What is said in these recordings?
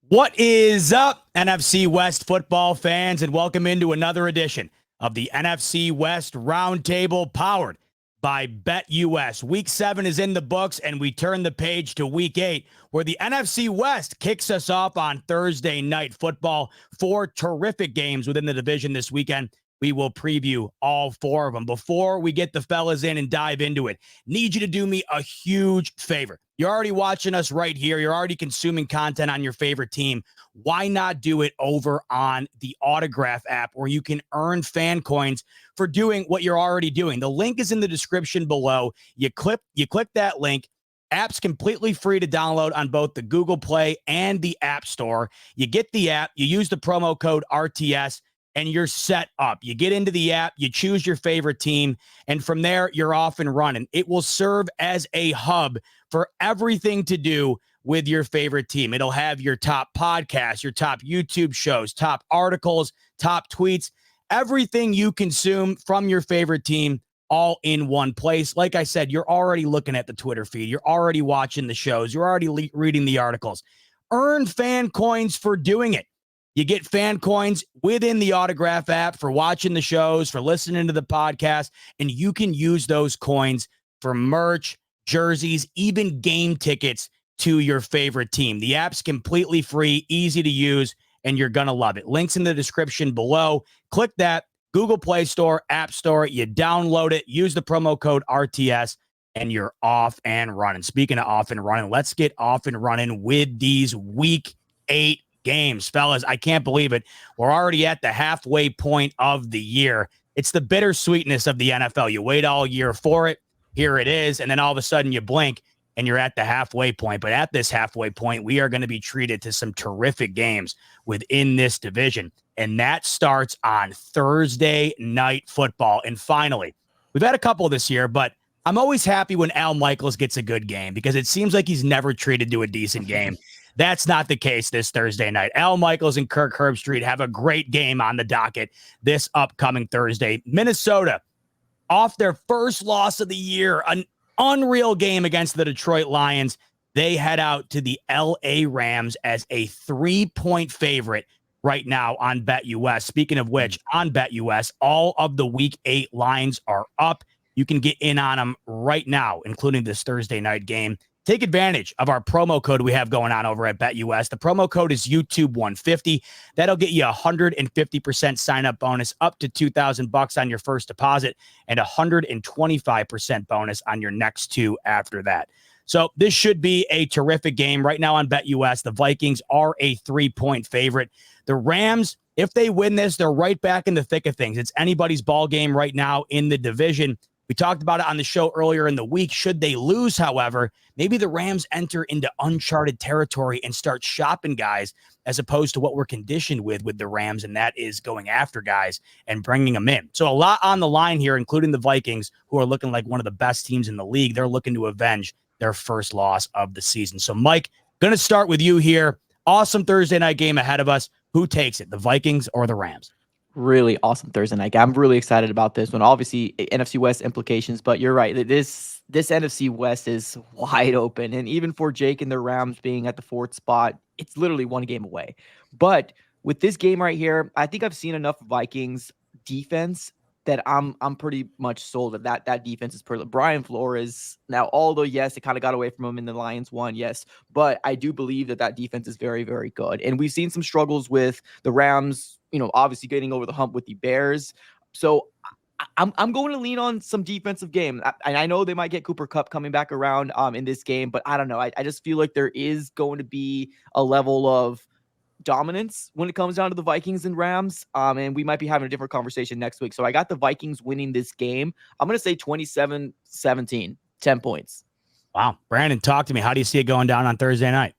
What is up, NFC West football fans, and welcome into another edition of the NFC West Roundtable powered by BetUS. Week 7 is in the books, and we turn the page to Week 8, where the NFC West kicks us off on Thursday Night Football. 4 terrific games within the division this weekend. We will preview all 4 of them. Before we get the fellas in and dive into it, need you to do me a huge favor. You're already watching us right here. You're already consuming content on your favorite team. Why not do it over on the Autograph app where you can earn fan coins for doing what you're already doing? The link is in the description below. You click that link. App's completely free to download on both the Google Play and the App Store. You get the app, you use the promo code RTS, and you're set up. You get into the app, you choose your favorite team, and from there, you're off and running. It will serve as a hub for everything to do with your favorite team. It'll have your top podcasts, your top YouTube shows, top articles, top tweets, everything you consume from your favorite team all in one place. Like I said, you're already looking at the Twitter feed. You're already watching the shows. You're already reading the articles. Earn fan coins for doing it. You get fan coins within the Autograph app for watching the shows, for listening to the podcast, and you can use those coins for merch, jerseys, even game tickets to your favorite team. The app's completely free, easy to use, and you're going to love it. Links in the description below. Click that, Google Play Store, App Store. You download it, use the promo code RTS, and you're off and running. Speaking of off and running, let's get off and running with these Week 8 games. Fellas, I can't believe it. We're already at the halfway point of the year. It's the bittersweetness of the NFL. You wait all year for it. Here it is. And then all of a sudden you blink and you're at the halfway point. But at this halfway point, we are going to be treated to some terrific games within this division. And that starts on Thursday Night Football. And finally, we've had a couple this year, but I'm always happy when Al Michaels gets a good game because it seems like he's never treated to a decent game. That's not the case this Thursday night. Al Michaels and Kirk Herbstreit have a great game on the docket this upcoming Thursday. Minnesota, off their first loss of the year, an unreal game against the Detroit Lions. They head out to the LA Rams as a 3-point favorite right now on BetUS. Speaking of which, on BetUS, all of the Week 8 lines are up. You can get in on them right now, including this Thursday night game. Take advantage of our promo code we have going on over at BetUS. The promo code is YouTube150. That'll get you a 150% sign-up bonus up to $2,000 on your first deposit and a 125% bonus on your next 2 after that. So this should be a terrific game. Right now on BetUS, the Vikings are a 3-point favorite. The Rams, if they win this, they're right back in the thick of things. It's anybody's ball game right now in the division. We talked about it on the show earlier in the week. Should they lose, however, maybe the Rams enter into uncharted territory and start shopping guys as opposed to what we're conditioned with the Rams, and that is going after guys and bringing them in. So a lot on the line here, including the Vikings, who are looking like one of the best teams in the league. They're looking to avenge their first loss of the season. So, Mike, going to start with you here. Awesome Thursday night game ahead of us. Who takes it, the Vikings or the Rams? Really awesome Thursday night. I'm really excited about this one. Obviously, NFC West implications, but you're right. This NFC West is wide open. And even for Jake and the Rams being at the 4th spot, it's literally one game away. But with this game right here, I think I've seen enough Vikings defense that I'm pretty much sold that defense is pretty. Brian Flores, now, although, yes, it kind of got away from him in the Lions one, yes, but I do believe that defense is very, very good. And we've seen some struggles with the Rams, obviously getting over the hump with the Bears. So I'm going to lean on some defensive game. I know they might get Cooper Kupp coming back around in this game, but I don't know. I just feel like there is going to be a level of dominance when it comes down to the Vikings and Rams. And we might be having a different conversation next week. So I got the Vikings winning this game. I'm going to say 27-17, 10 points. Wow. Brandon, talk to me. How do you see it going down on Thursday night?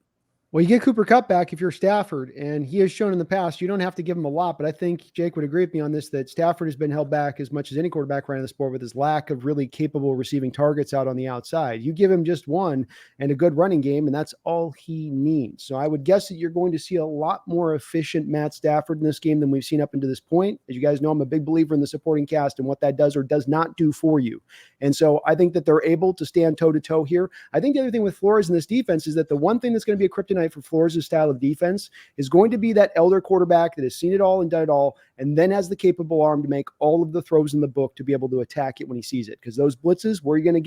Well, you get Cooper Kupp back if you're Stafford, and he has shown in the past you don't have to give him a lot, but I think Jake would agree with me on this, that Stafford has been held back as much as any quarterback around the sport with his lack of really capable receiving targets out on the outside. You give him just one and a good running game, and that's all he needs. So I would guess that you're going to see a lot more efficient Matt Stafford in this game than we've seen up until this point. As you guys know, I'm a big believer in the supporting cast and what that does or does not do for you. And so I think that they're able to stand toe-to-toe here. I think the other thing with Flores in this defense is that the one thing that's going to be a kryptonite kryptonite for Flores' style of defense is going to be that elder quarterback that has seen it all and done it all, and then has the capable arm to make all of the throws in the book to be able to attack it when he sees it. Because those blitzes, where are you going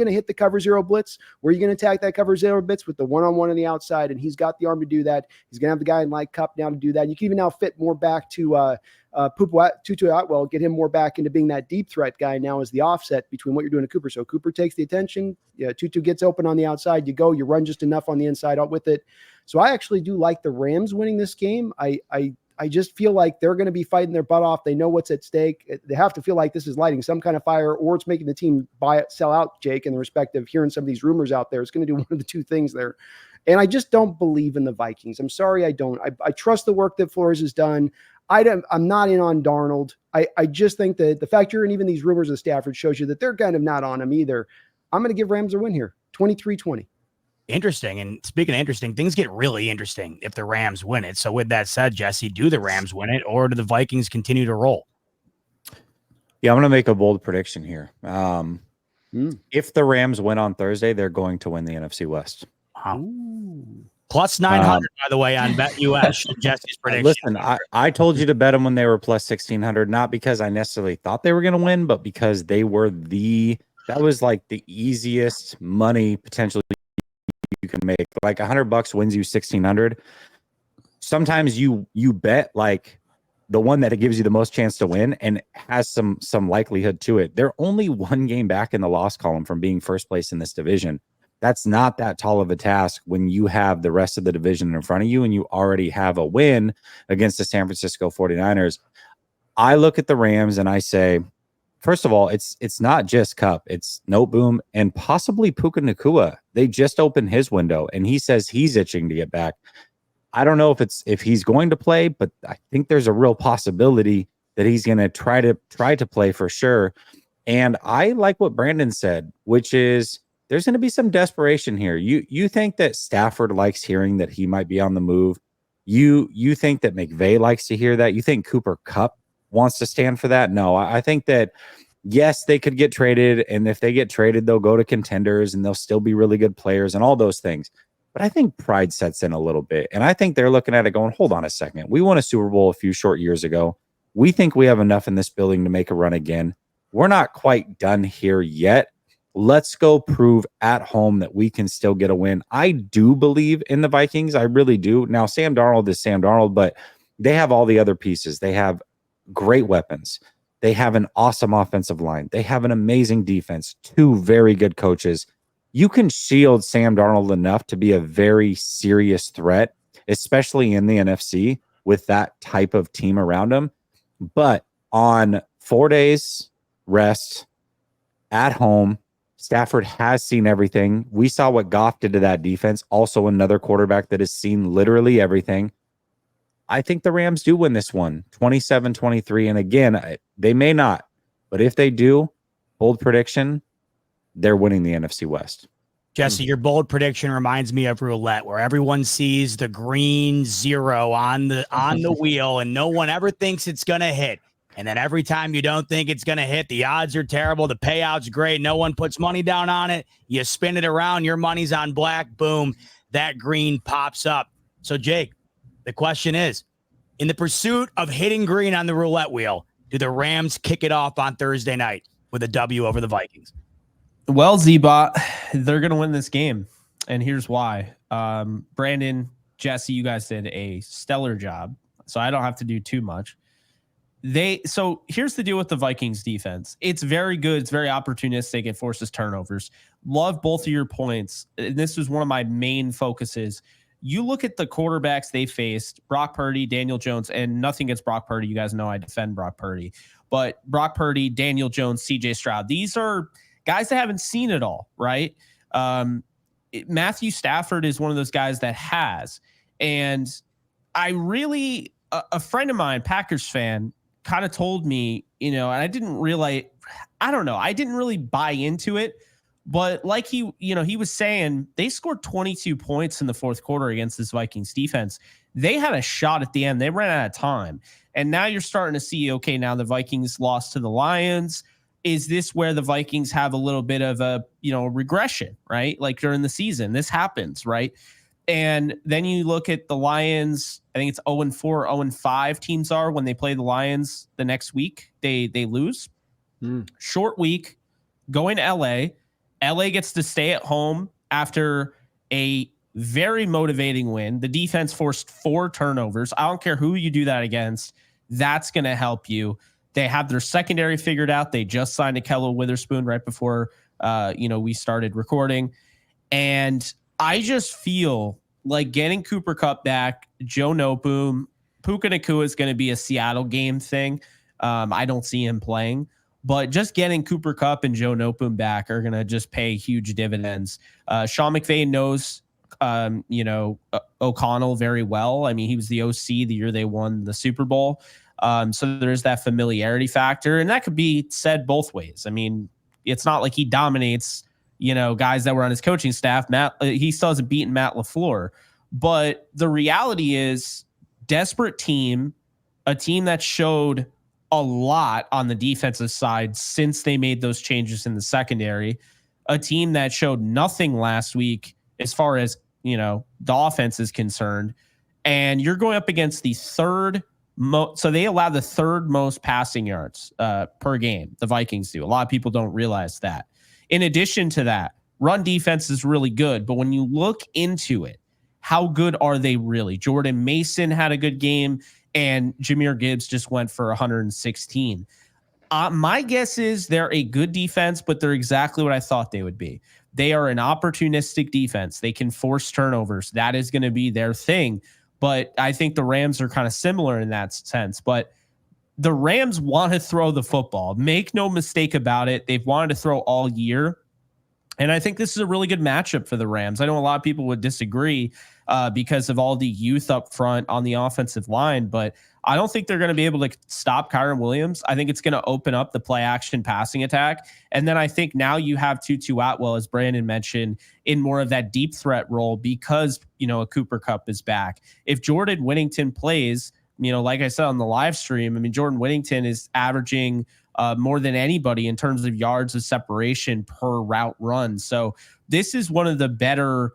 to hit the cover zero blitz? Where are you going to attack that cover zero blitz with the one-on-one on the outside? And he's got the arm to do that. He's going to have the guy in like Cup now to do that. You can even now fit more back to Tutu Atwell, get him more back into being that deep threat guy now as the offset between what you're doing to Cooper. So Cooper takes the attention. Yeah, Tutu gets open on the outside. You run just enough on the inside out with it. So I actually do like the Rams winning this game. I just feel like they're going to be fighting their butt off. They know what's at stake. They have to feel like this is lighting some kind of fire, or it's making the team sell out, Jake, in the respect of hearing some of these rumors out there. It's going to do one of the two things there. And I just don't believe in the Vikings. I'm sorry, I don't. I trust the work that Flores has done. I'm not in on Darnold. I just think that the fact you're in even these rumors of Stafford shows you that they're kind of not on him either. I'm going to give Rams a win here, 23-20. Interesting. And speaking of interesting, things get really interesting if the Rams win it. So with that said, Jesse, do the Rams win it, or do the Vikings continue to roll? Yeah, I'm going to make a bold prediction here. If the Rams win on Thursday, they're going to win the NFC West. Wow. Plus 900, by the way, on BetUS. Jesse's prediction. Listen, I told you to bet them when they were plus 1,600, not because I necessarily thought they were going to win, but because they were that was like the easiest money potentially you can make. Like $100 wins you 1,600. Sometimes you bet like the one that it gives you the most chance to win and has some likelihood to it. They're only one game back in the loss column from being first place in this division. That's not that tall of a task when you have the rest of the division in front of you and you already have a win against the San Francisco 49ers. I look at the Rams and I say, first of all, it's not just Kupp. It's Noteboom and possibly Puka Nacua. They just opened his window and he says he's itching to get back. I don't know if he's going to play, but I think there's a real possibility that he's going to try to play for sure. And I like what Brandon said, which is there's going to be some desperation here. You think that Stafford likes hearing that he might be on the move. You think that McVay likes to hear that. You think Cooper Kupp wants to stand for that? No, I think that, yes, they could get traded. And if they get traded, they'll go to contenders and they'll still be really good players and all those things. But I think pride sets in a little bit. And I think they're looking at it going, hold on a second. We won a Super Bowl a few short years ago. We think we have enough in this building to make a run again. We're not quite done here yet. Let's go prove at home that we can still get a win. I do believe in the Vikings. I really do. Now, Sam Darnold is Sam Darnold, but they have all the other pieces. They have great weapons. They have an awesome offensive line. They have an amazing defense, two very good coaches. You can shield Sam Darnold enough to be a very serious threat, especially in the NFC with that type of team around him. But on 4 days rest at home, Stafford has seen everything. We saw what Goff did to that defense. Also another quarterback that has seen literally everything. I think the Rams do win this one, 27-23. And again, they may not. But if they do, bold prediction, they're winning the NFC West. Jesse, your bold prediction reminds me of roulette, where everyone sees the green 0 on the wheel and no one ever thinks it's going to hit. And then every time you don't think it's going to hit, the odds are terrible. The payout's great. No one puts money down on it. You spin it around. Your money's on black. Boom. That green pops up. So, Jake, the question is, in the pursuit of hitting green on the roulette wheel, do the Rams kick it off on Thursday night with a W over the Vikings? Well, Z-Bot, they're going to win this game. And here's why. Brandon, Jesse, you guys did a stellar job, so I don't have to do too much. So here's the deal with the Vikings defense. It's very good. It's very opportunistic. It forces turnovers. Love both of your points. And this was one of my main focuses. You look at the quarterbacks they faced, Brock Purdy, Daniel Jones, and nothing against Brock Purdy. You guys know I defend Brock Purdy. But Brock Purdy, Daniel Jones, CJ Stroud, these are guys that haven't seen it all, right? Matthew Stafford is one of those guys that has. And I really, a friend of mine, Packers fan, kind of told me, and I didn't realize, I don't know, I didn't really buy into it, but like he was saying, they scored 22 points in the fourth quarter against this Vikings defense. They had a shot at the end. They ran out of time. And now you're starting to see, okay, now the Vikings lost to the Lions. Is this where the Vikings have a little bit of a, regression, right? Like during the season, this happens, right? And then you look at the Lions. I think it's 0-4, 0-5 teams are when they play the Lions the next week. They lose. Short week, going to LA. LA gets to stay at home after a very motivating win. The defense forced 4 turnovers. I don't care who you do that against. That's going to help you. They have their secondary figured out. They just signed Akello Witherspoon right before we started recording. And I just feel like getting Cooper Kupp back, Joe Noteboom, Puka Nacua is going to be a Seattle game thing. I don't see him playing. But just getting Cooper Kupp and Joe Noteboom back are going to just pay huge dividends. Sean McVay knows, O'Connell very well. I mean, he was the OC the year they won the Super Bowl. So there's that familiarity factor. And that could be said both ways. I mean, it's not like he dominates, guys that were on his coaching staff. He still hasn't beaten Matt LaFleur. But the reality is, desperate team, a team that showed a lot on the defensive side since they made those changes in the secondary, a team that showed nothing last week as far as, the offense is concerned. And you're going up against the third so they allow the third most passing yards per game. The Vikings do. A lot of people don't realize that. In addition to that, run defense is really good. But when you look into it, how good are they really? Jordan Mason had a good game, and Jahmyr Gibbs just went for 116. My guess is they're a good defense, but they're exactly what I thought they would be. They are an opportunistic defense. They can force turnovers. That is going to be their thing. But I think the Rams are kind of similar in that sense. But the Rams want to throw the football. Make no mistake about it. They've wanted to throw all year. And I think this is a really good matchup for the Rams. I know a lot of people would disagree because of all the youth up front on the offensive line, but I don't think they're going to be able to stop Kyren Williams. I think it's going to open up the play action passing attack. And then I think now you have Tutu Atwell, as Brandon mentioned, in more of that deep threat role because, a Cooper Kupp is back. If Jordan Whittington plays, like I said on the live stream, I mean, Jordan Whittington is averaging more than anybody in terms of yards of separation per route run. So this is one of the better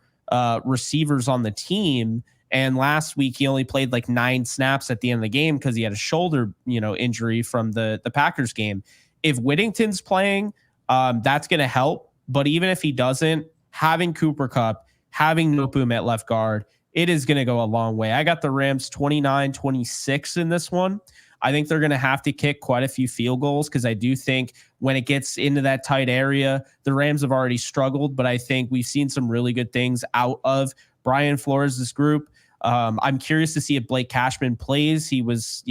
receivers on the team. And last week he only played like 9 snaps at the end of the game because he had a shoulder, injury from the Packers game. If Whittington's playing, that's going to help. But even if he doesn't, having Cooper Kupp, having Noteboom at left guard, it is going to go a long way. I got the Rams 29-26 in this one. I think they're going to have to kick quite a few field goals because I do think when it gets into that tight area, the Rams have already struggled, but I think we've seen some really good things out of Brian Flores' group. I'm curious to see if Blake Cashman plays. He was,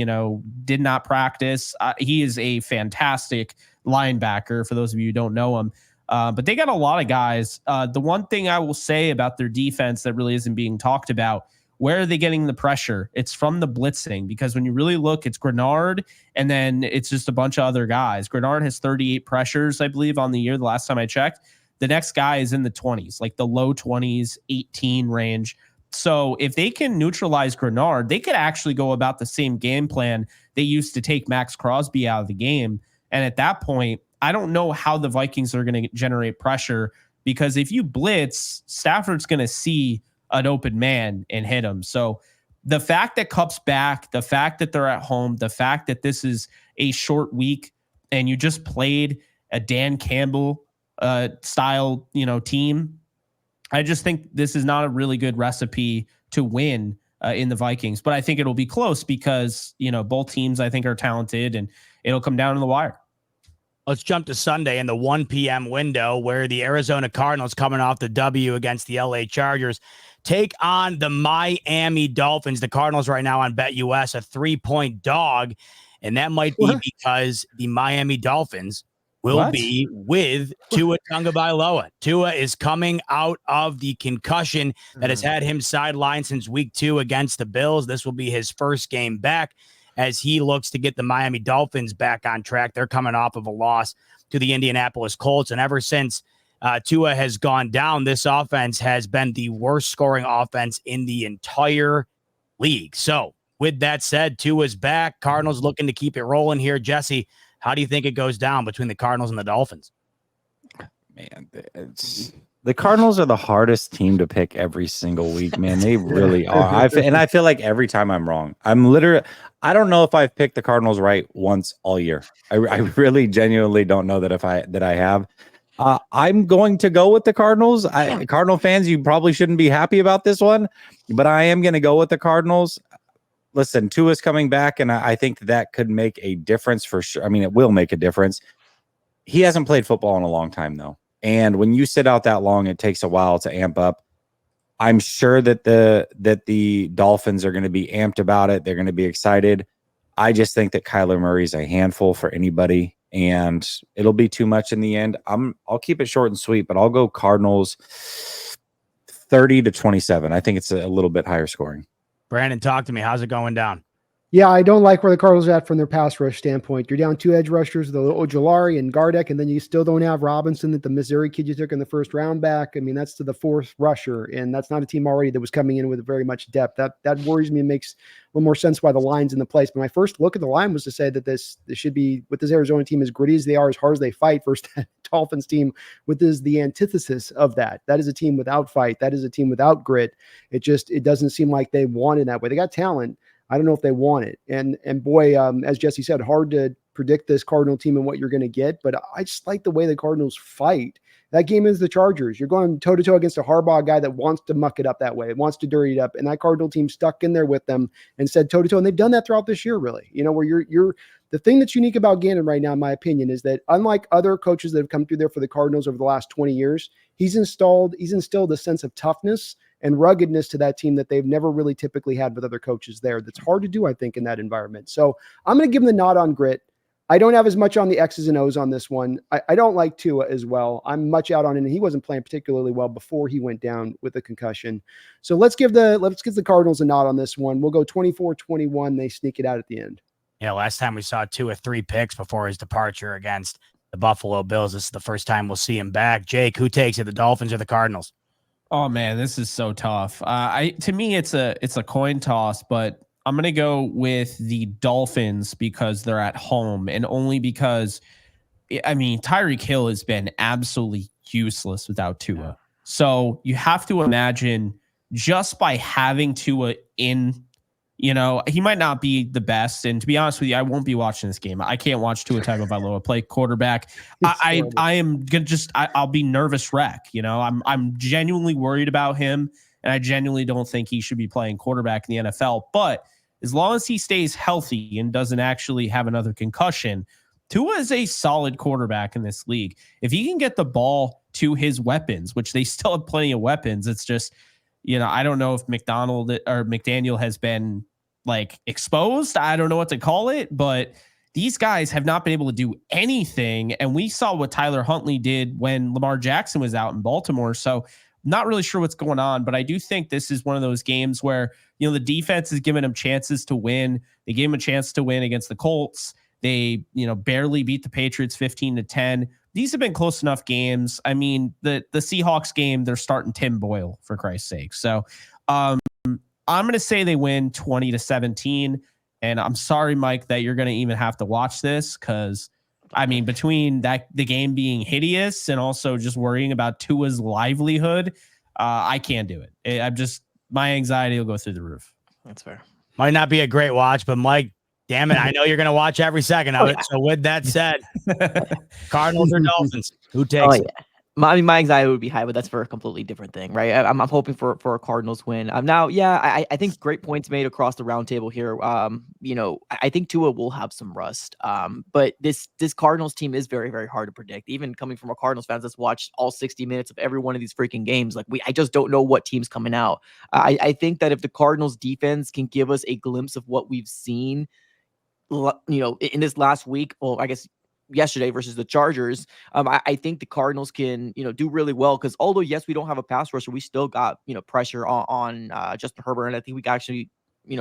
did not practice. He is a fantastic linebacker for those of you who don't know him. But they got a lot of guys. The one thing I will say about their defense that really isn't being talked about, where are they getting the pressure? It's from the blitzing, because when you really look, it's Grenard, and then it's just a bunch of other guys. Grenard has 38 pressures, I believe, on the year, the last time I checked. The next guy is in the 20s, like the low 20s, 18 range. So if they can neutralize Grenard, they could actually go about the same game plan they used to take Max Crosby out of the game. And at that point, I don't know how the Vikings are going to generate pressure, because if you blitz, Stafford's going to see an open man and hit him. So the fact that Kupp's back, the fact that they're at home, the fact that this is a short week and you just played a Dan Campbell style, team, I just think this is not a really good recipe to win in the Vikings. But I think it'll be close because, both teams I think are talented, and it'll come down to the wire. Let's jump to Sunday in the 1 p.m. window, where the Arizona Cardinals, coming off the W against the LA Chargers, take on the Miami Dolphins. The Cardinals right now on BetUS, a 3-point dog, and that might be because the Miami Dolphins will be with Tua Tagovailoa. Tua is coming out of the concussion that has had him sidelined since week 2 against the Bills. This will be his first game back as he looks to get the Miami Dolphins back on track. They're coming off of a loss to the Indianapolis Colts. And ever since Tua has gone down, this offense has been the worst scoring offense in the entire league. So with that said, Tua's back. Cardinals looking to keep it rolling here. Jesse, how do you think it goes down between the Cardinals and the Dolphins? Man, The Cardinals are the hardest team to pick every single week, man. They really are. I feel like every time I'm wrong. I don't know if I've picked the Cardinals right once all year. I really genuinely don't know that I have. I'm going to go with the Cardinals. Cardinal fans, you probably shouldn't be happy about this one, but I am going to go with the Cardinals. Listen, Tua's coming back, and I think that could make a difference for sure. I mean, it will make a difference. He hasn't played football in a long time, though. And when you sit out that long, it takes a while to amp up. I'm sure that the Dolphins are going to be amped about it. They're going to be excited. I just think that Kyler Murray's a handful for anybody, and it'll be too much in the end. I'll keep it short and sweet, but I'll go Cardinals 30-27. I think it's a little bit higher scoring. Brandon, talk to me. How's it going down? Yeah, I don't like where the Cardinals are at from their pass rush standpoint. You're down 2 edge rushers, the Ojolari and Gardeck, and then you still don't have Robinson, that the Missouri kid you took in the first round back. I mean, that's to the 4th rusher, and that's not a team already that was coming in with very much depth. That worries me and makes a little more sense why the line's in the place. But my first look at the line was to say that this should be, with this Arizona team, as gritty as they are, as hard as they fight, versus that Dolphins team, with is the antithesis of that. That is a team without fight. That is a team without grit. It doesn't seem like they want it that way. They got talent. I don't know if they want it. And boy, as Jesse said, hard to predict this Cardinal team and what you're going to get. But I just like the way the Cardinals fight. That game is the Chargers. You're going toe-to-toe against a Harbaugh guy that wants to muck it up that way, wants to dirty it up. And that Cardinal team stuck in there with them and said toe-to-toe. And they've done that throughout this year, really. You know, where you're the thing that's unique about Gannon right now, in my opinion, is that unlike other coaches that have come through there for the Cardinals over the last 20 years, he's instilled a sense of toughness and ruggedness to that team that they've never really typically had with other coaches there. That's hard to do, I think, in that environment. So I'm going to give them the nod on grit. I don't have as much on the X's and O's on this one. I don't like Tua as well. I'm much out on it, and he wasn't playing particularly well before he went down with a concussion. So let's give the Cardinals a nod on this one. We'll go 24-21. They sneak it out at the end. Yeah, last time we saw 2 or 3 picks before his departure against the Buffalo Bills. This is the first time we'll see him back. Jake, who takes it, the Dolphins or the Cardinals? Oh man, this is so tough. To me, it's a coin toss, but I'm gonna go with the Dolphins because they're at home, and only because, I mean, Tyreek Hill has been absolutely useless without Tua. So you have to imagine, just by having Tua in, you know, he might not be the best. And to be honest with you, I won't be watching this game. I can't watch Tua Tagovailoa play quarterback. I'll be nervous wreck. You know, I'm genuinely worried about him, and I genuinely don't think he should be playing quarterback in the NFL. But as long as he stays healthy and doesn't actually have another concussion, Tua is a solid quarterback in this league. If he can get the ball to his weapons, which they still have plenty of weapons, it's just, you know, I don't know if McDaniel has been like exposed. I don't know what to call it, but these guys have not been able to do anything. And we saw what Tyler Huntley did when Lamar Jackson was out in Baltimore. So not really sure what's going on, but I do think this is one of those games where, you know, the defense is giving them chances to win. They gave them a chance to win against the Colts. They, you know, barely beat the Patriots 15-10. These have been close enough games. I mean, the Seahawks game, they're starting Tim Boyle, for Christ's sake. So I'm going to say they win 20-17. And I'm sorry, Mike, that you're going to even have to watch this, because, I mean, between the game being hideous and also just worrying about Tua's livelihood, I can't do it. My anxiety will go through the roof. That's fair. Might not be a great watch, but Mike, damn it, I know you're going to watch every second of it. So with that said, Cardinals or Dolphins, who takes it? My anxiety would be high, but that's for a completely different thing, right? I'm hoping for a Cardinals win. I think great points made across the roundtable here. I think Tua will have some rust. But this Cardinals team is very, very hard to predict. Even coming from a Cardinals fan that's watched all 60 minutes of every one of these freaking games, I just don't know what team's coming out. I think that if the Cardinals defense can give us a glimpse of what we've seen, in this last week, well, I guess yesterday versus the Chargers, I think the Cardinals can, do really well, because although, yes, we don't have a pass rusher, we still got, pressure on Justin Herbert. And I think we can actually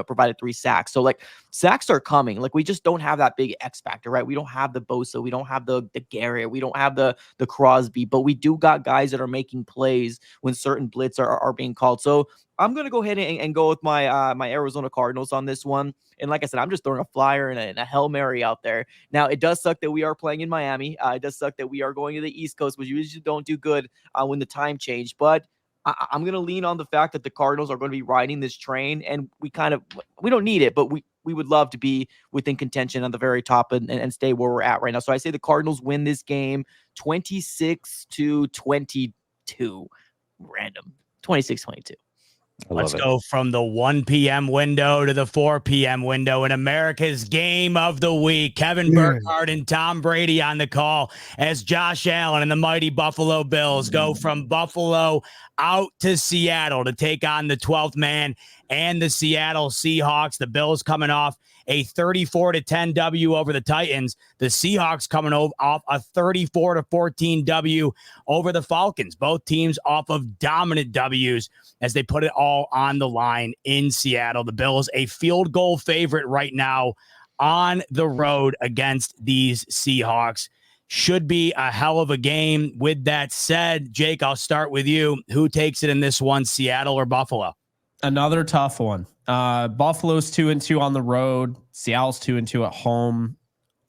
provided 3 sacks. So like sacks are coming. Like we just don't have that big X factor, right? We don't have the Bosa, we don't have the Garrett, we don't have the Crosby, but we do got guys that are making plays when certain blitz are being called. So I'm gonna go ahead and go with my Arizona Cardinals on this one. And like I said, I'm just throwing a flyer and a Hail Mary out there. Now it does suck that we are playing in Miami. It does suck that we are going to the East Coast, which usually don't do good when the time change. But I'm going to lean on the fact that the Cardinals are going to be riding this train, and we don't need it, but we would love to be within contention on the very top and stay where we're at right now. So I say the Cardinals win this game 26-22. Random 26-22. Let's go from the 1 p.m. window to the 4 p.m. window in America's game of the week. Kevin Burkhardt and Tom Brady on the call as Josh Allen and the mighty Buffalo Bills go from Buffalo out to Seattle to take on the 12th man and the Seattle Seahawks. The Bills coming off a 34-10 W over the Titans. The Seahawks coming off a 34-14 W over the Falcons. Both teams off of dominant W's as they put it all on the line in Seattle. The Bills a field goal favorite right now on the road against these Seahawks. Should be a hell of a game. With that said, Jake, I'll start with you. Who takes it in this one, Seattle or Buffalo? Another tough one. Buffalo's 2-2 on the road. Seattle's 2-2 at home.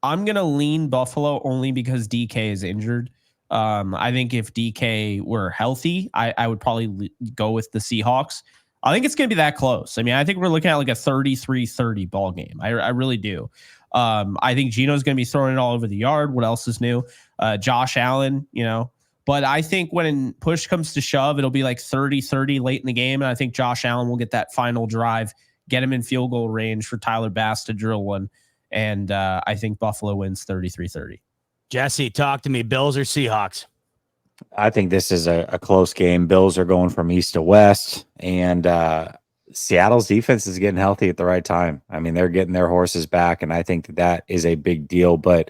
I'm going to lean Buffalo only because DK is injured. I think if DK were healthy, I would probably go with the Seahawks. I think it's going to be that close. I mean, I think we're looking at like a 33-30 ball game. I really do. I think Geno's going to be throwing it all over the yard. What else is new? Josh Allen, But I think when push comes to shove, it'll be like 30-30 late in the game. And I think Josh Allen will get that final drive, get him in field goal range for Tyler Bass to drill one. And I think Buffalo wins 33-30. Jesse, talk to me. Bills or Seahawks? I think this is a close game. Bills are going from east to west, and Seattle's defense is getting healthy at the right time. I mean, they're getting their horses back, and I think that is a big deal. But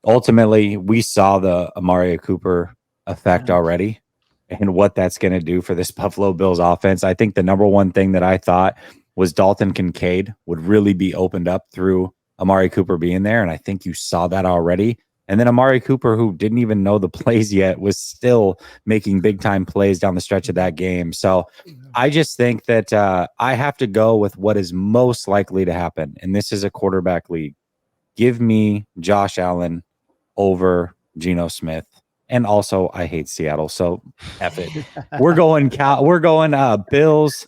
ultimately, we saw the Amari Cooper effect already and what that's going to do for this Buffalo Bills offense. I think the number one thing that I thought was Dalton Kincaid would really be opened up through Amari Cooper being there, and I think you saw that already. And then Amari Cooper, who didn't even know the plays yet, was still making big-time plays down the stretch of that game. So I just think that I have to go with what is most likely to happen, and this is a quarterback league. Give me Josh Allen over Geno Smith. And also, I hate Seattle, so F it. We're going Bills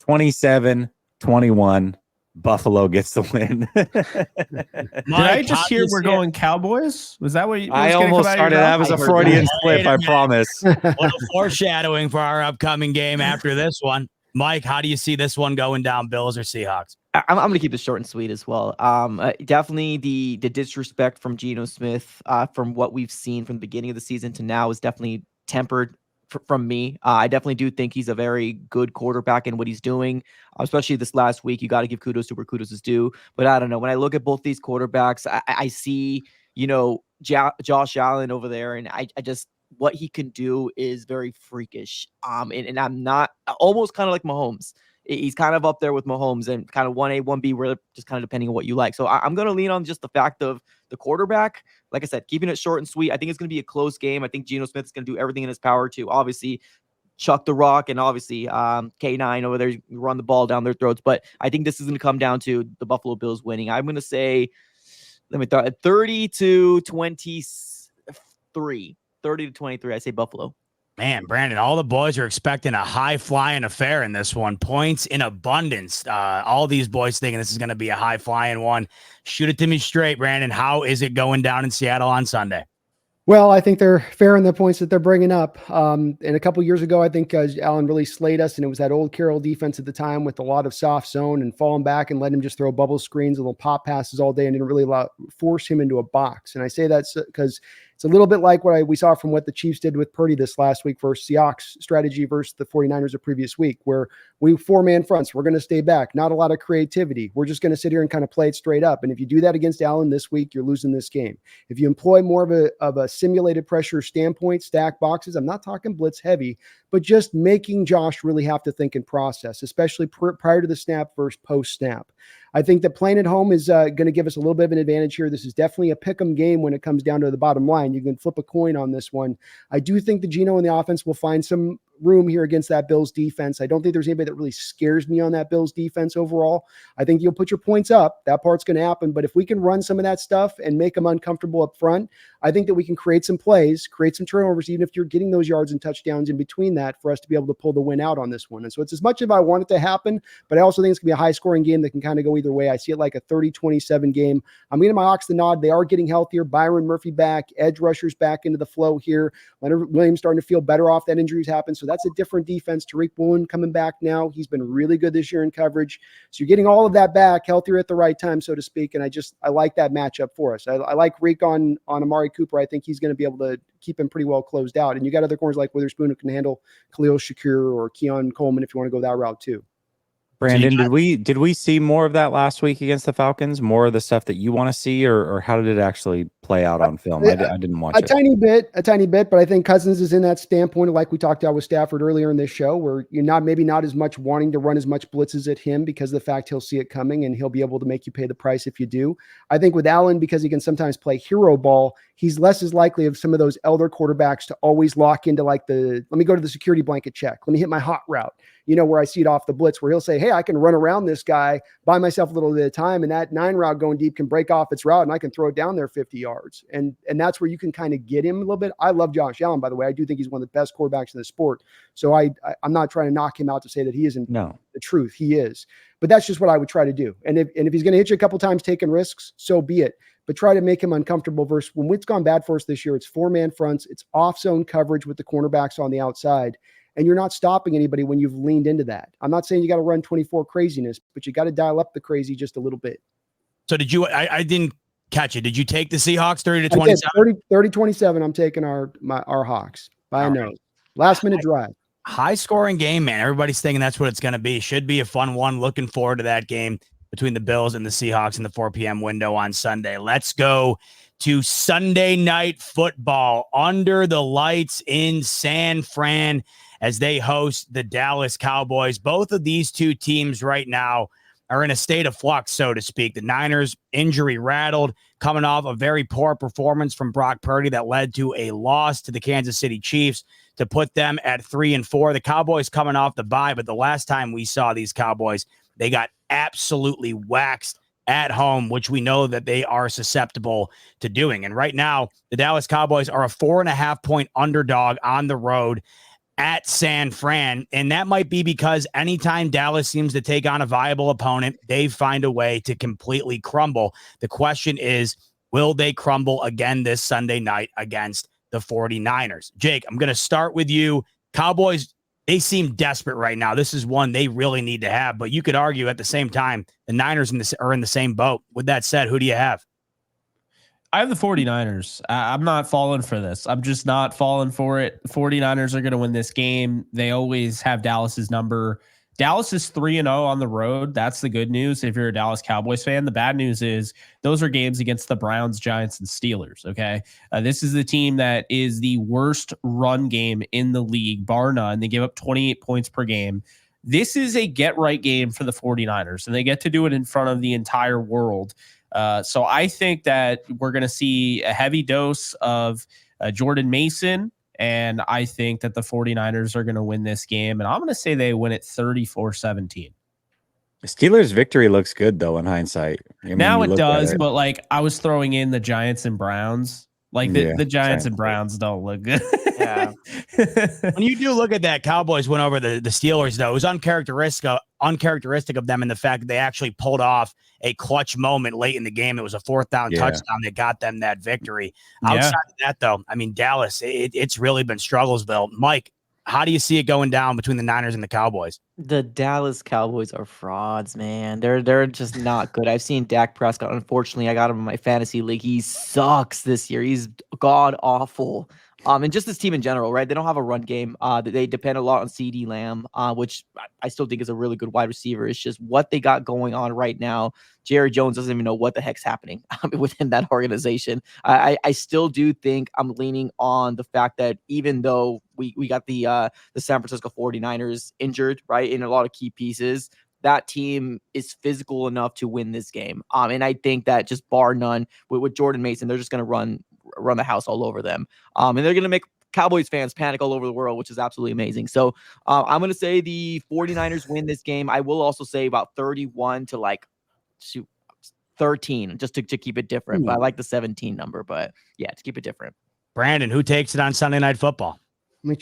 27-21. Buffalo gets the win. Did I just hear we're going Cowboys? Was that what you I almost started? That was a Freudian slip, I promise. What a foreshadowing for our upcoming game after this one. Mike, how do you see this one going down, Bills or Seahawks? I'm going to keep it short and sweet as well. Definitely the disrespect from Geno Smith from what we've seen from the beginning of the season to now is definitely tempered from me. I definitely do think he's a very good quarterback in what he's doing, especially this last week. You got to give kudos to where kudos is due. But I don't know. When I look at both these quarterbacks, I see, Josh Allen over there, and I just what he can do is very freakish. And I'm not almost kind of like Mahomes. He's kind of up there with Mahomes and kind of 1A, 1B, where just kind of depending on what you like. So I'm going to lean on just the fact of the quarterback. Like I said, keeping it short and sweet. I think it's going to be a close game. I think Geno Smith is going to do everything in his power to obviously chuck the rock and obviously K9 over there run the ball down their throats. But I think this is going to come down to the Buffalo Bills winning. I'm going to say, 30-23. 30-23. I say Buffalo. Man, Brandon, all the boys are expecting a high-flying affair in this one. Points in abundance. All these boys thinking this is going to be a high-flying one. Shoot it to me straight, Brandon. How is it going down in Seattle on Sunday? Well, I think they're fair in the points that they're bringing up. And a couple years ago, I think Allen really slayed us, and it was that old Carroll defense at the time with a lot of soft zone and falling back and letting him just throw bubble screens and little pop passes all day and didn't really force him into a box. And I say that's because it's a little bit like what we saw from what the Chiefs did with Purdy this last week versus Seahawks strategy versus the 49ers the previous week, where we 4-man fronts. We're going to stay back. Not a lot of creativity. We're just going to sit here and kind of play it straight up. And if you do that against Allen this week, you're losing this game. If you employ more of a simulated pressure standpoint, stack boxes, I'm not talking blitz heavy, but just making Josh really have to think and process, especially prior to the snap versus post snap. I think that playing at home is going to give us a little bit of an advantage here. This is definitely a pick 'em game when it comes down to the bottom line. You can flip a coin on this one. I do think the Geno and the offense will find some room here against that Bills defense. I don't think there's anybody that really scares me on that Bills defense overall. I think you'll put your points up. That part's going to happen. But if we can run some of that stuff and make them uncomfortable up front, I think that we can create some plays, create some turnovers, even if you're getting those yards and touchdowns in between that, for us to be able to pull the win out on this one. And so it's as much as I want it to happen, but I also think it's going to be a high scoring game that can kind of go either way. I see it like a 30-27 game. I'm giving my Hawks the nod. They are getting healthier. Byron Murphy back, edge rushers back into the flow here. Leonard Williams starting to feel better off that injuries happened. So that's a different defense. Tariq Woolen coming back now. He's been really good this year in coverage. So you're getting all of that back, healthier at the right time, so to speak. And I like that matchup for us. I like Reek on Amari Cooper. I think he's going to be able to keep him pretty well closed out. And you got other corners like Witherspoon who can handle Khalil Shakir or Keon Coleman if you want to go that route too. Brandon, did we see more of that last week against the Falcons? More of the stuff that you want to see, or how did it actually play out on film? I didn't watch it. A tiny bit, but I think Cousins is in that standpoint, like we talked about with Stafford earlier in this show, where you're maybe not as much wanting to run as much blitzes at him because of the fact he'll see it coming and he'll be able to make you pay the price if you do. I think with Allen, because he can sometimes play hero ball, he's less as likely of some of those elder quarterbacks to always lock into like let me go to the security blanket check. Let me hit my hot route, where I see it off the blitz, where he'll say, hey, I can run around this guy by myself a little bit at a time. And that 9 route going deep can break off its route and I can throw it down there 50 yards. And that's where you can kind of get him a little bit. I love Josh Allen, by the way. I do think he's one of the best quarterbacks in the sport. So I'm not trying to knock him out to say that he isn't the truth. He is, but that's just what I would try to do. And if he's going to hit you a couple times taking risks, so be it. But try to make him uncomfortable versus when it's gone bad for us this year. It's 4-man fronts. It's off zone coverage with the cornerbacks on the outside. And you're not stopping anybody when you've leaned into that. I'm not saying you got to run 24 craziness, but you got to dial up the crazy just a little bit. So I didn't catch it. Did you take the Seahawks 30-27? 30-27. I'm taking our Hawks by a nose. Last minute drive. High scoring game, man. Everybody's thinking that's what it's going to be. Should be a fun one. Looking forward to that game between the Bills and the Seahawks in the 4 p.m. window on Sunday. Let's go to Sunday night football under the lights in San Fran as they host the Dallas Cowboys. Both of these two teams right now are in a state of flux, so to speak. The Niners injury rattled, coming off a very poor performance from Brock Purdy that led to a loss to the Kansas City Chiefs to put them at 3-4. The Cowboys coming off the bye, but the last time we saw these Cowboys, they got absolutely waxed at home, which we know that they are susceptible to doing. And right now, the Dallas Cowboys are a 4.5-point underdog on the road at San Fran. And that might be because anytime Dallas seems to take on a viable opponent, they find a way to completely crumble. The question is, will they crumble again this Sunday night against the 49ers? Jake, I'm going to start with you. Cowboys, they seem desperate right now. This is one they really need to have, but you could argue at the same time, the Niners are in the same boat. With that said, who do you have? I have the 49ers. I'm not falling for this. I'm just not falling for it. 49ers are going to win this game. They always have Dallas's number. Dallas is 3-0 on the road. That's the good news if you're a Dallas Cowboys fan. The bad news is those are games against the Browns, Giants, and Steelers, okay? This is the team that is the worst run game in the league, bar none. They give up 28 points per game. This is a get-right game for the 49ers, and they get to do it in front of the entire world. So I think that we're going to see a heavy dose of Jordan Mason, and I think that the 49ers are going to win this game, and I'm going to say they win it 34-17. The Steelers' victory looks good, though, in hindsight. Now it does, but like I was throwing in the Giants and Browns. Like the Giants and Browns don't look good. Yeah. When you do look at that Cowboys win over the Steelers, though, it was uncharacteristic of them in the fact that they actually pulled off a clutch moment late in the game. It was a 4th down touchdown that got them that victory. Outside of that, though, I mean, Dallas, it's really been Strugglesville. Mike, how do you see it going down between the Niners and the Cowboys? The Dallas Cowboys are frauds, man. They're just not good. I've seen Dak Prescott. Unfortunately, I got him in my fantasy league. He sucks this year. He's god awful And just this team in general, right? They don't have a run game. They depend a lot on CD Lamb, which I still think is a really good wide receiver. It's just what they got going on right now. Jerry Jones doesn't even know what the heck's happening within that organization. I still do think I'm leaning on the fact that even though we got the San Francisco 49ers injured, right, in a lot of key pieces, that team is physical enough to win this game. And I think that just bar none with Jordan Mason, they're just going to run the house all over them. And they're going to make Cowboys fans panic all over the world, which is absolutely amazing. So I'm going to say the 49ers win this game. I will also say about 31 to 13, just to keep it different. But I like the 17 number, but yeah, to keep it different. Brandon, who takes it on Sunday Night Football? We'll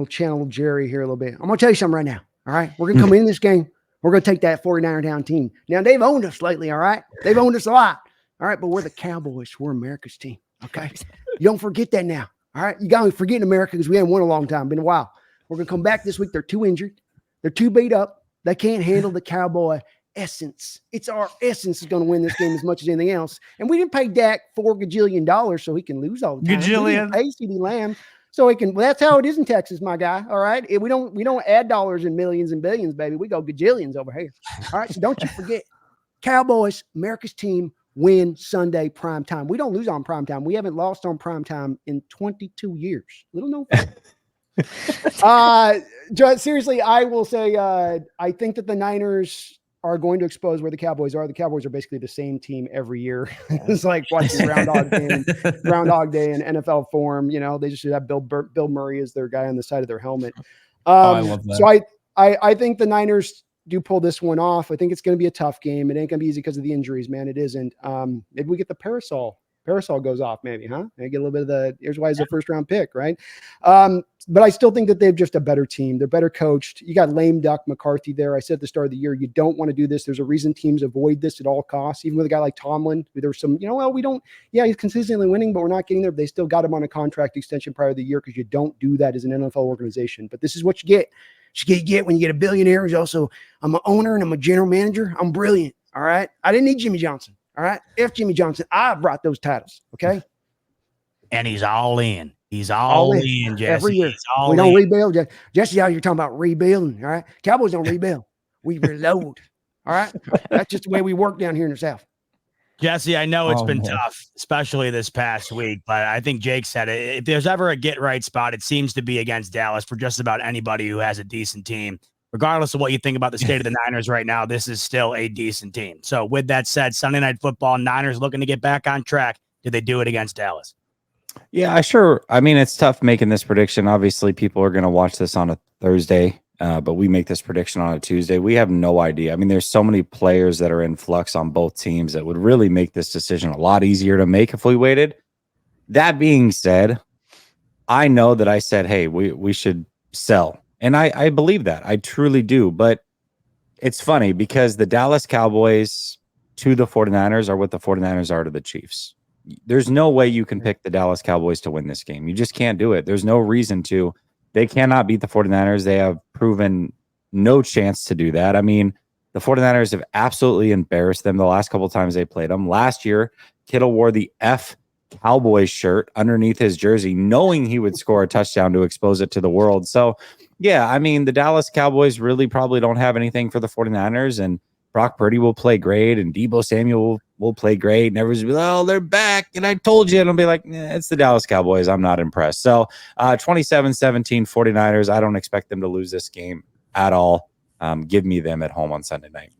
channel Jerry here a little bit. I'm going to tell you something right now. All right. We're going to come in this game. We're going to take that 49er down team. Now, they've owned us lately. All right. They've owned us a lot. All right. But we're the Cowboys. We're America's team. Okay. You don't forget that now. All right. You got to forget America because we haven't won a long time. Been a while. We're going to come back this week. They're too injured. They're too beat up. They can't handle the Cowboy essence. It's our essence is going to win this game as much as anything else. And we didn't pay Dak $4 gajillion so he can lose all the time. Gajillion. We didn't pay CD Lamb so he can. Well, that's how it is in Texas, my guy. All right. We don't add dollars and millions and billions, baby. We go gajillions over here. All right. So don't you forget, Cowboys, America's team, win Sunday prime time. We don't lose on prime time. We haven't lost on prime time in 22 years. Little known fact. Seriously, I will say I think that the Niners are going to expose where the Cowboys are. The Cowboys are basically the same team every year. It's like watching Groundhog Day in NFL form. You know, they just should have Bill Murray as their guy on the side of their helmet. I love that. So I think the Niners do pull this one off. I think it's going to be a tough game. It ain't going to be easy because of the injuries, man. It isn't. Maybe we get the parasol goes off, maybe, huh? Maybe get a little bit of here's why he's a first round pick, right? But I still think that they're just a better team. They're better coached. You got lame duck McCarthy there. I said at the start of the year, you don't want to do this. There's a reason teams avoid this at all costs. Even with a guy like Tomlin, there's some, he's consistently winning, but we're not getting there. They still got him on a contract extension prior to the year because you don't do that as an NFL organization. But this is what you get. You get when you get a billionaire who's also, I'm an owner and I'm a general manager. I'm brilliant. All right. I didn't need Jimmy Johnson. All right. F Jimmy Johnson. I brought those titles. Okay. And he's all in. He's all in, Jesse. Every year. We don't rebuild. Jesse, out here talking about rebuilding. All right. Cowboys don't rebuild. We reload. All right. That's just the way we work down here in the South. Jesse, I know it's been tough, especially this past week, but I think Jake said it. If there's ever a get right spot, it seems to be against Dallas for just about anybody who has a decent team. Regardless of what you think about the state of the Niners right now, this is still a decent team. So with that said, Sunday Night Football, Niners looking to get back on track. Did they do it against Dallas? Yeah, sure. I mean, it's tough making this prediction. Obviously, people are going to watch this on a Thursday, but we make this prediction on a Tuesday. We have no idea. I mean, there's so many players that are in flux on both teams that would really make this decision a lot easier to make if we waited. That being said, I know that I said, hey, we should sell. And I believe that. I truly do. But it's funny because the Dallas Cowboys to the 49ers are what the 49ers are to the Chiefs. There's no way you can pick the Dallas Cowboys to win this game. You just can't do it. There's no reason to. They cannot beat the 49ers. They have proven no chance to do that. I mean, the 49ers have absolutely embarrassed them the last couple of times they played them. Last year, Kittle wore the F Cowboys shirt underneath his jersey, knowing he would score a touchdown to expose it to the world. So, yeah, I mean, the Dallas Cowboys really probably don't have anything for the 49ers, and Brock Purdy will play great, and Deebo Samuel will play great, and everyone's like, oh, they're back, and I told you, and I'll be like, it's the Dallas Cowboys. I'm not impressed. So 27-17 49ers. I don't expect them to lose this game at all. Give me them at home on Sunday night.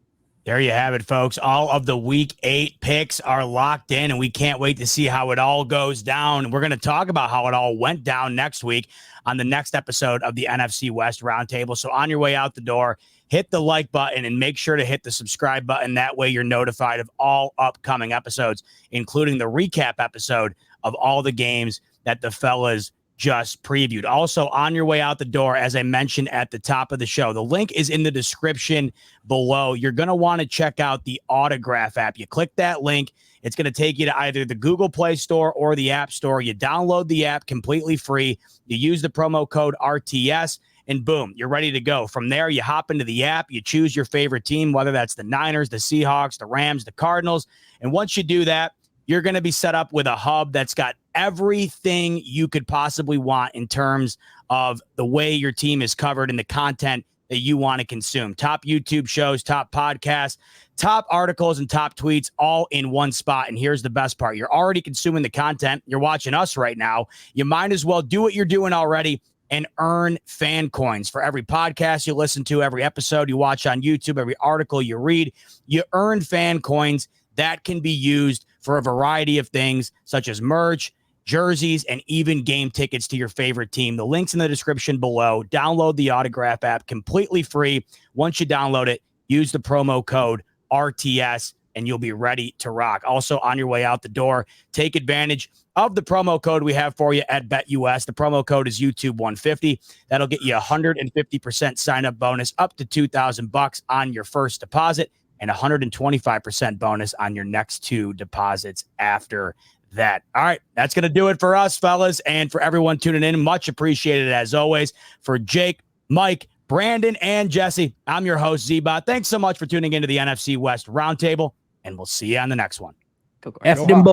There you have it, folks. All of the Week 8 picks are locked in, and we can't wait to see how it all goes down. We're going to talk about how it all went down next week on the next episode of the NFC West Roundtable. So on your way out the door, hit the like button and make sure to hit the subscribe button. That way you're notified of all upcoming episodes, including the recap episode of all the games that the fellas just previewed. Also, on your way out the door, as I mentioned at the top of the show, the link is in the description below. You're going to want to check out the Autograph app. You click that link. It's going to take you to either the Google Play Store or the App Store. You download the app completely free. You use the promo code RTS, and boom, you're ready to go. From there, you hop into the app. You choose your favorite team, whether that's the Niners, the Seahawks, the Rams, the Cardinals. And once you do that, you're going to be set up with a hub that's got everything you could possibly want in terms of the way your team is covered and the content that you want to consume. Top YouTube shows, top podcasts, top articles, and top tweets all in one spot. And here's the best part. You're already consuming the content. You're watching us right now. You might as well do what you're doing already and earn fan coins for every podcast you listen to, every episode you watch on YouTube, every article you read. You earn fan coins that can be used for a variety of things, such as merch, jerseys, and even game tickets to your favorite team. The link's in the description below. Download the Autograph app completely free. Once you download it, use the promo code RTS, and you'll be ready to rock. Also, on your way out the door, take advantage of the promo code we have for you at BetUS. The promo code is YouTube150. That'll get you 150% sign-up bonus up to $2,000 on your first deposit and 125% bonus on your next 2 deposits after that. All right, that's going to do it for us, fellas, and for everyone tuning in. Much appreciated, as always. For Jake, Mike, Brandon, and Jesse, I'm your host, Z-Bot. Thanks so much for tuning into the NFC West Roundtable, and we'll see you on the next one. Go Cards. F them